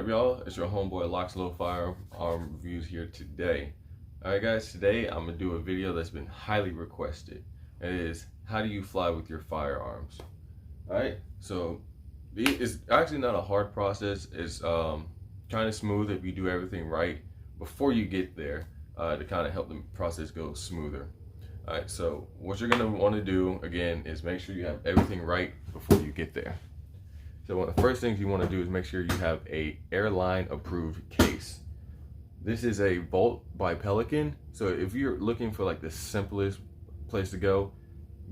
up, y'all? It's your homeboy Loxlow Firearm Reviews here today. Alright guys, today I'm going to do a video that's been highly requested. It is, how do you fly with your firearms? Alright, so it's actually not a hard process. It's kind of smooth if you do everything right before you get there to kind of help the process go smoother. Alright, so what you're going to want to do, again, is make sure you have everything right before you get there. So one of the first things you want to do is make sure you have a airline approved case. This is a Volt by Pelican. So if you're looking for like the simplest place to go,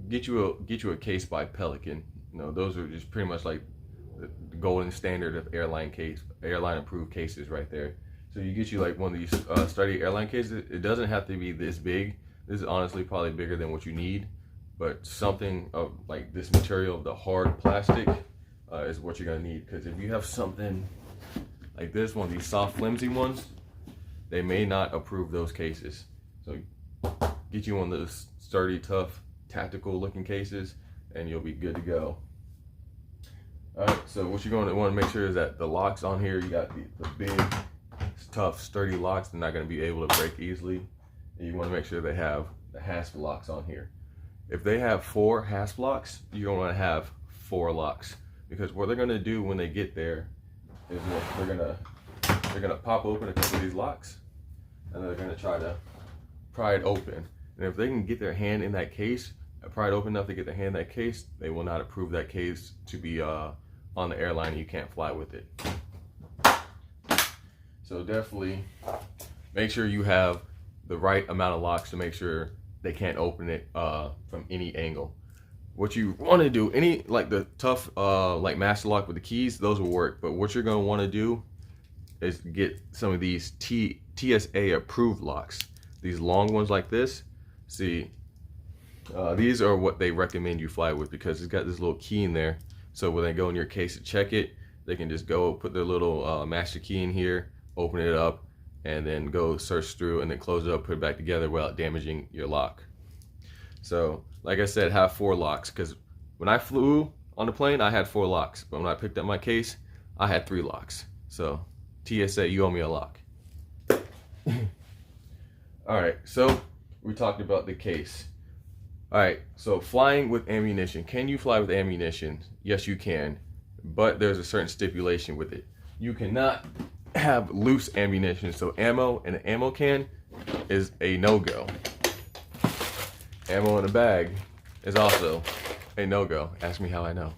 get you a case by Pelican. You know, those are just pretty much like the golden standard of airline approved cases right there. So you get you like one of these sturdy airline cases. It doesn't have to be this big. This is honestly probably bigger than what you need, but something of like this material, the hard plastic, is what you're gonna need. Because if you have something like this, one of these soft flimsy ones, they may not approve those cases. So get you one of those sturdy, tough, tactical looking cases and you'll be good to go. Alright, so what you're going to want to make sure is that the locks on here, you got the big, tough, sturdy locks. They're not going to be able to break easily. And you want to make sure they have the hasp locks on here. If they have 4 hasp locks, you're going to have 4 locks. Because what they're gonna do when they get there is they're gonna pop open a couple of these locks, and they're gonna try to pry it open. And if they can get their hand in that case, pry it open enough to get their hand in that case, they will not approve that case to be on the airline, and you can't fly with it. So definitely make sure you have the right amount of locks to make sure they can't open it from any angle. What you want to do, any like the tough like master lock with the keys, those will work. But what you're going to want to do is get some of these TSA approved locks. These long ones like this. See, these are what they recommend you fly with because it's got this little key in there. So when they go in your case to check it, they can just go put their little master key in here, open it up, and then go search through and then close it up, put it back together without damaging your lock. So, like I said, have 4 locks, because when I flew on the plane, I had 4 locks. But when I picked up my case, I had 3 locks. So, TSA, you owe me a lock. Alright, so we talked about the case. Alright, so flying with ammunition. Can you fly with ammunition? Yes, you can. But there's a certain stipulation with it. You cannot have loose ammunition. So ammo in an ammo can is a no-go. Ammo in a bag is also a no-go. Ask me how I know.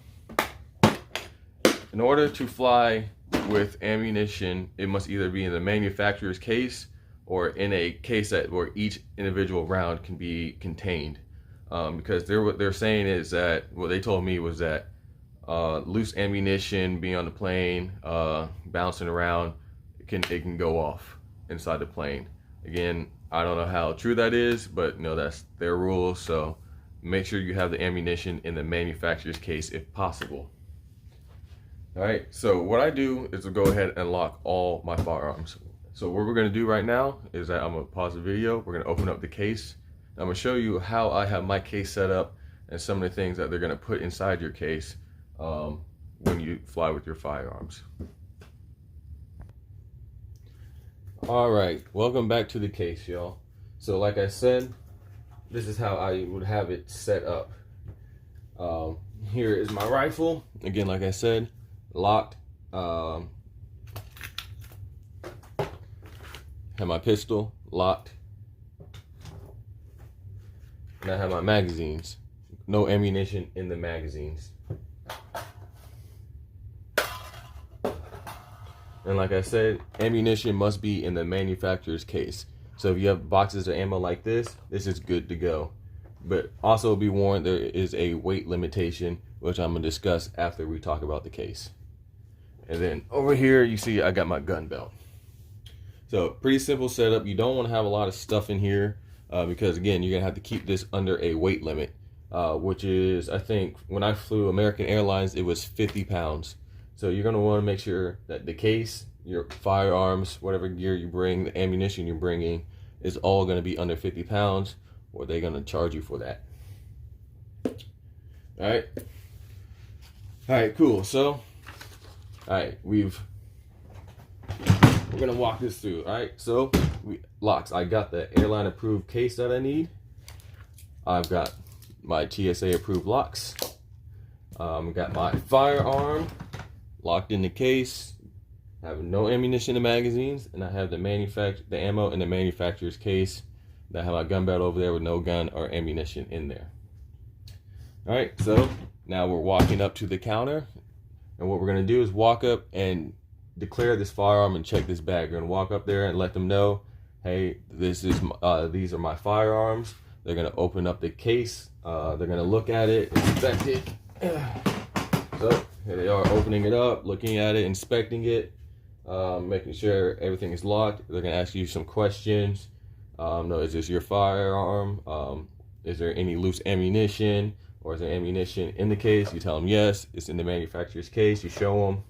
In order to fly with ammunition, it must either be in the manufacturer's case or in a case where each individual round can be contained. Because what they're saying is that, what they told me was that loose ammunition being on the plane, bouncing around, it can go off inside the plane. Again, I don't know how true that is, but you know, that's their rules. So make sure you have the ammunition in the manufacturer's case if possible. All right, so what I do is to go ahead and lock all my firearms. So what we're gonna do right now is that I'm gonna pause the video. We're gonna open up the case. I'm gonna show you how I have my case set up and some of the things that they're gonna put inside your case when you fly with your firearms. All right, welcome back to the case, y'all. So like I said, this is how I would have it set up. Here is my rifle. Again, like I said, locked. Have my pistol locked. And I have my magazines. No ammunition in the magazines. And like I said, ammunition must be in the manufacturer's case. So if you have boxes of ammo like this is good to go. But also be warned, there is a weight limitation, which I'm going to discuss after we talk about the case. And then over here, you see I got my gun belt. So pretty simple setup. You don't want to have a lot of stuff in here because, again, you're going to have to keep this under a weight limit, which is, I think, when I flew American Airlines, it was 50 pounds. So you're going to want to make sure that the case, your firearms, whatever gear you bring, the ammunition you're bringing, is all going to be under 50 pounds, or they're going to charge you for that. All right, cool. So, all right, we've we're gonna walk this through. All right, so locks. I got the airline approved case that I need. I've got my TSA approved locks. Got my firearm locked in the case. I have no ammunition and magazines, and I have the ammo in the manufacturer's case. I have my gun belt over there with no gun or ammunition in there. All right, so now we're walking up to the counter, and what we're gonna do is walk up and declare this firearm and check this bag. We're gonna walk up there and let them know, hey, these are my firearms. They're gonna open up the case. They're gonna look at it, inspect it. So here they are, opening it up, looking at it, inspecting it, making sure everything is locked. They're gonna ask you some questions. No, is this your firearm? Is there any loose ammunition, or is there ammunition in the case? You tell them yes, it's in the manufacturer's case. You show them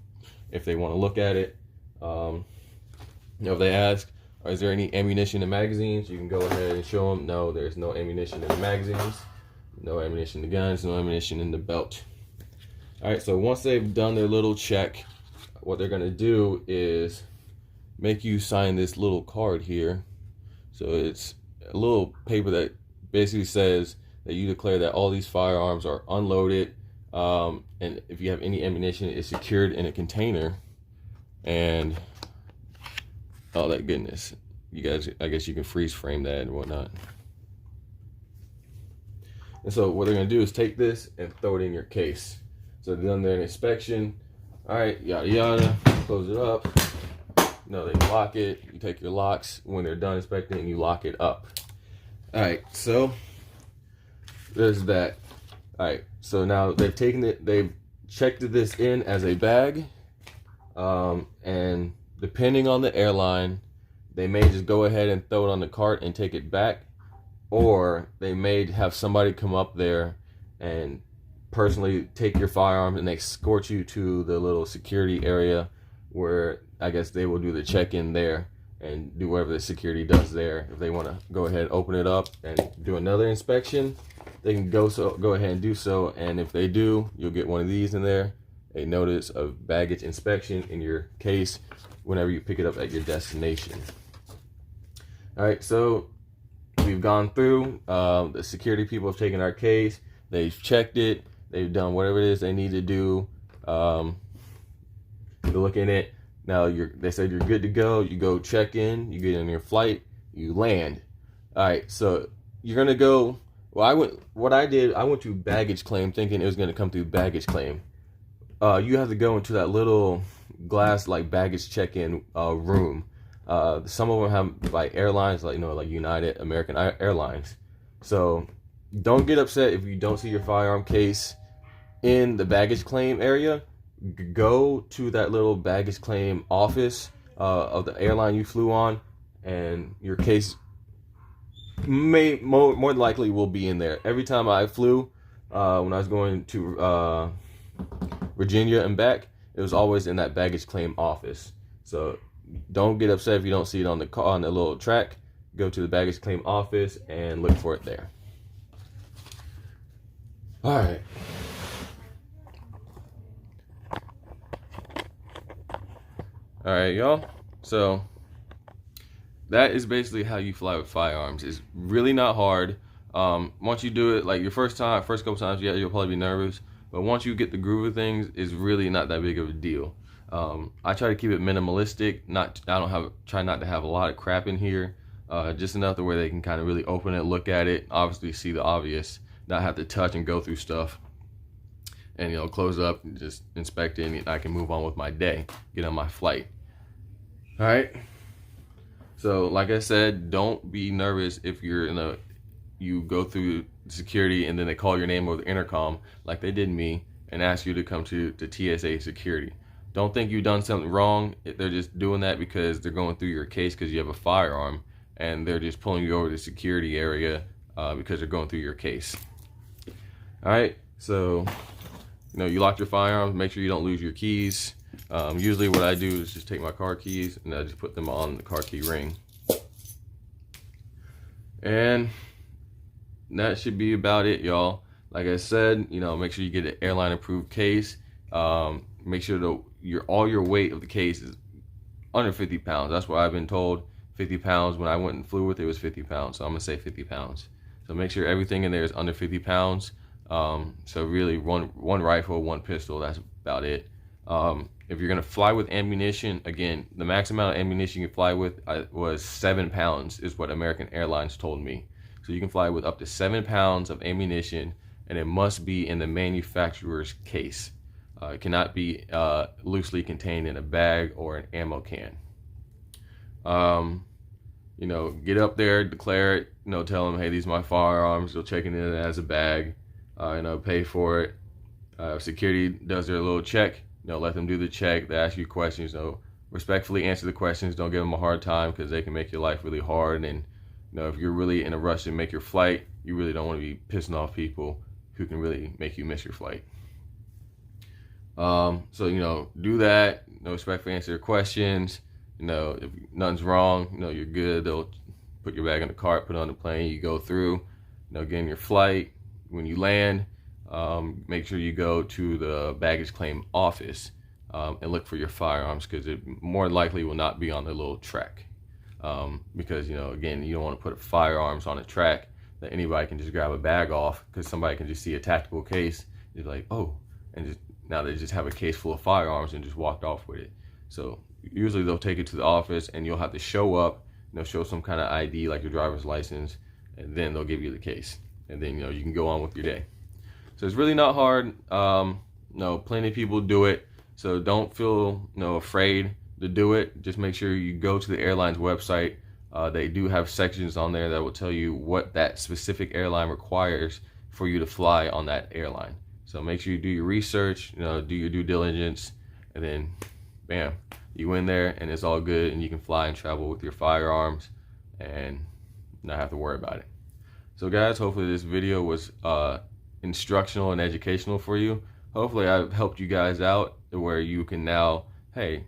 if they want to look at it. If they ask, is there any ammunition in magazines? You can go ahead and show them, no, there's no ammunition in the magazines, no ammunition in the guns, no ammunition in the belt. All right, so once they've done their little check, what they're gonna do is make you sign this little card here. So it's a little paper that basically says that you declare that all these firearms are unloaded, and if you have any ammunition, it's secured in a container. And oh, that goodness, you guys, I guess you can freeze frame that and whatnot. And so what they're gonna do is take this and throw it in your case. So they've done their inspection. All right, yada yada, close it up. No, they lock it. You take your locks when they're done inspecting, and you lock it up. All right, so there's that. All right, so now they've taken it, they've checked this in as a bag, and depending on the airline, they may just go ahead and throw it on the cart and take it back, or they may have somebody come up there and personally take your firearm and escort you to the little security area where I guess they will do the check-in there and do whatever the security does there. If they want to go ahead, open it up and do another inspection, they can go ahead and do so. And if they do, you'll get one of these in there, a notice of baggage inspection in your case whenever you pick it up at your destination. All right, so we've gone through, the security people have taken our case, they've checked it, they've done whatever it is they need to do to look in it. Now they said you're good to go. You go check in, you get on your flight, you land. All right, so you're gonna go. Well, I went to baggage claim thinking it was gonna come through baggage claim. You have to go into that little glass like baggage check-in room. Some of them have like airlines, like like United, American Airlines. So don't get upset if you don't see your firearm case in the baggage claim area. Go to that little baggage claim office of the airline you flew on, and your case more likely will be in there. Every time I flew, when I was going to Virginia and back, it was always in that baggage claim office. So don't get upset if you don't see it on the little track. Go to the baggage claim office and look for it there. All right. All right, y'all. So that is basically how you fly with firearms. It's really not hard. Once you do it, like your first couple times, yeah, you'll probably be nervous. But once you get the groove of things, it's really not that big of a deal. I try to keep it minimalistic. Try not to have a lot of crap in here. Just enough to where they can kind of really open it, look at it, obviously see the obvious, not have to touch and go through stuff. And close up, and just inspect it, and I can move on with my day, get on my flight. All right. So like I said, don't be nervous if you go through security and then they call your name over the intercom like they did me and ask you to come to TSA security. Don't think you've done something wrong. They're just doing that because they're going through your case because you have a firearm, and they're just pulling you over to the security area because they're going through your case. All right. So you lock your firearms. Make sure you don't lose your keys. Usually what I do is just take my car keys and I just put them on the car key ring. And that should be about it, y'all. Like I said, make sure you get an airline approved case. Make sure that all your weight of the case is under 50 pounds. That's what I've been told. 50 pounds. When I went and flew with it, it was 50 pounds. So I'm gonna say 50 pounds. So make sure everything in there is under 50 pounds. So really one rifle, one pistol, that's about it. If you're gonna fly with ammunition, again, the max amount of ammunition you can fly with was 7 pounds is what American Airlines told me. So you can fly with up to 7 pounds of ammunition, and it must be in the manufacturer's case. It cannot be loosely contained in a bag or an ammo can. You know, get up there, declare it, you know, tell them, hey, these are my firearms. They'll check it in as a bag, you know, pay for it. Security does their little check, you know, let them do the check. They ask you questions, you know, respectfully answer the questions. Don't give them a hard time, because they can make your life really hard. And, you know, if you're really in a rush to make your flight, you really don't want to be pissing off people who can really make you miss your flight. So, you know, do that, you know, respectfully answer their questions. You know, if nothing's wrong, you know, you're good. They'll put your bag in the cart, put it on the plane, you go through, you know, get in your flight. When you land, make sure you go to the baggage claim office and look for your firearms, because it more likely will not be on the little track. Because, you know, again, you don't want to put firearms on a track that anybody can just grab a bag off, because somebody can just see a tactical case, they're like, oh, and just now they just have a case full of firearms and just walked off with it. So usually they'll take it to the office, and you'll have to show up, you know, show some kind of ID like your driver's license, and then they'll give you the case, and then, you know, you can go on with your day. So it's really not hard. You know, plenty of people do it, so don't feel, you know, afraid to do it. Just make sure you go to the airline's website. They do have sections on there that will tell you what that specific airline requires for you to fly on that airline. So make sure you do your research, you know, do your due diligence, and then bam, you in there and it's all good, and you can fly and travel with your firearms and not have to worry about it. So guys, hopefully this video was instructional and educational for you. Hopefully I've helped you guys out where you can now, hey,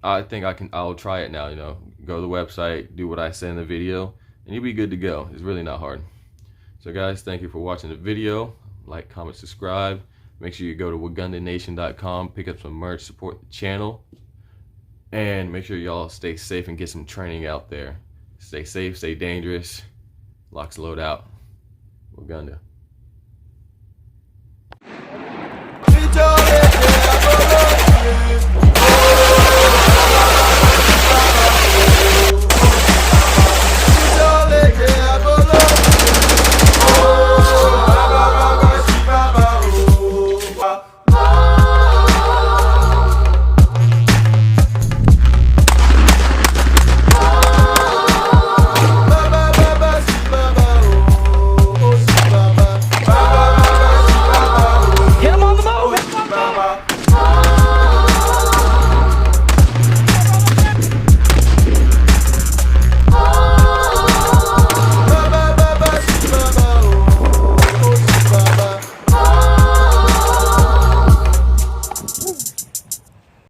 I think I'll try it now, you know, go to the website, do what I said in the video, and you'll be good to go. It's really not hard. So guys, thank you for watching the video. Like, comment, subscribe. Make sure you go to WagundaNation.com, pick up some merch, support the channel, and make sure y'all stay safe and get some training out there. Stay safe, stay dangerous. Locks Load out. Wagunda.